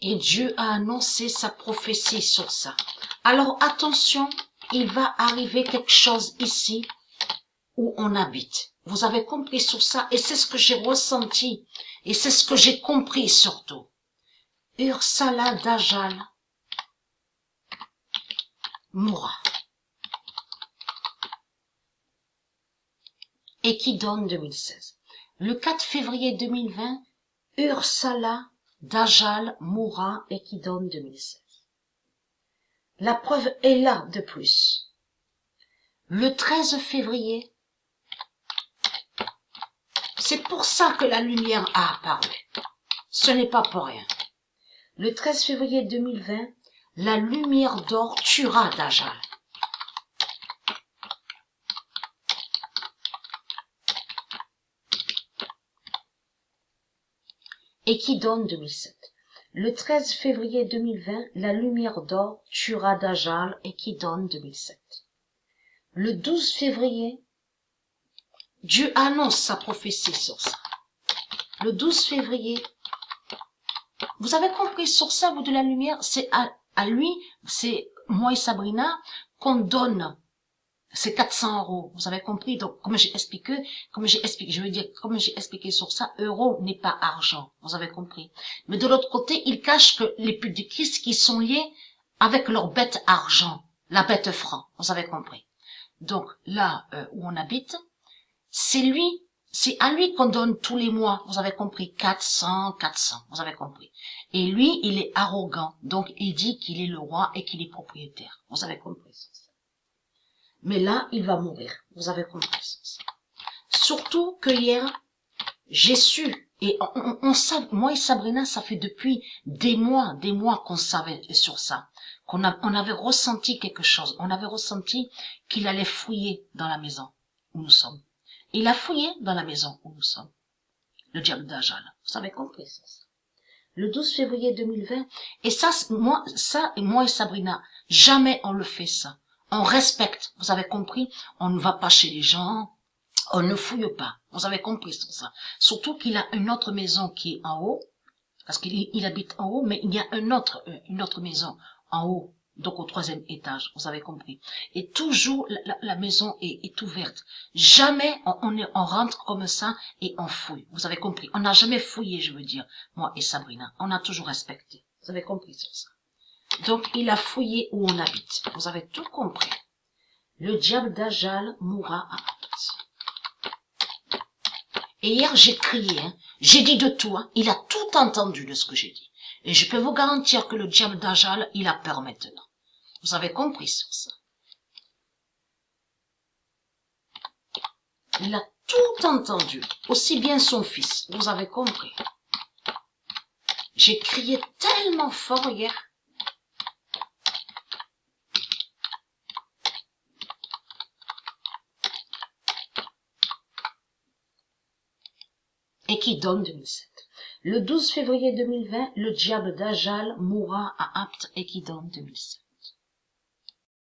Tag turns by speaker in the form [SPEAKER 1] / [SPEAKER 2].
[SPEAKER 1] Et Dieu a annoncé sa prophétie sur ça. Alors attention, il va arriver quelque chose ici où on habite. Vous avez compris sur ça et c'est ce que j'ai ressenti et c'est ce que j'ai compris surtout. Ursala Dajjal mourra. Et qui donne 2016. Le 4 février 2020, Ursala Dajjal mourra et qui donne 2016. La preuve est là de plus. Le 13 février, c'est pour ça que la lumière a apparu. Ce n'est pas pour rien. Le 13 février 2020, la lumière d'or tuera Dajjal. Et qui donne 2007. Le 13 février 2020, la lumière d'or tuera Dajjal et qui donne 2007. Le 12 février, Dieu annonce sa prophétie sur ça. Le 12 février, vous avez compris sur ça, vous de la lumière, c'est à lui, c'est moi et Sabrina, qu'on donne ces 400 €. Vous avez compris? Donc, comme j'ai expliqué, comme j'ai expliqué sur ça, euro n'est pas argent. Vous avez compris? Mais de l'autre côté, il cache que les pédicristes qui sont liés avec leur bête argent, la bête franc. Vous avez compris? Donc, là où on habite, c'est à lui qu'on donne tous les mois. Vous avez compris? 400. Vous avez compris? Et lui, il est arrogant. Donc, il dit qu'il est le roi et qu'il est propriétaire. Vous avez compris ça? Mais là, il va mourir. Vous avez compris ça? Surtout que hier, j'ai su, et on sait, moi et Sabrina, ça fait depuis des mois qu'on savait sur ça. On avait ressenti quelque chose. On avait ressenti qu'il allait fouiller dans la maison où nous sommes. Il a fouillé dans la maison où nous sommes. Le diable Dajjal. Vous avez compris ça? Le 12 février 2020. Et ça, moi et Sabrina, jamais on le fait ça. On respecte. Vous avez compris? On ne va pas chez les gens. On ne fouille pas. Vous avez compris sur ça. Surtout qu'il a une autre maison qui est en haut. Parce qu'il habite en haut, mais il y a une autre maison en haut. Donc au 3e étage, vous avez compris. Et toujours la maison est ouverte. Jamais on rentre comme ça et on fouille. Vous avez compris. On n'a jamais fouillé, je veux dire, moi et Sabrina. On a toujours respecté. Vous avez compris sur ça. Donc il a fouillé où on habite. Vous avez tout compris. Le diable Dajjal mourra à Apt. Et hier j'ai crié, j'ai dit de tout, il a tout entendu de ce que j'ai dit. Et je peux vous garantir que le diable Dajjal, il a peur maintenant. Vous avez compris sur ça. Il a tout entendu, aussi bien son fils. Vous avez compris. J'ai crié tellement fort hier. Et qui donne 2007. Le 12 février 2020, le diable Dajjal mourra à Apt et qui donne 2007.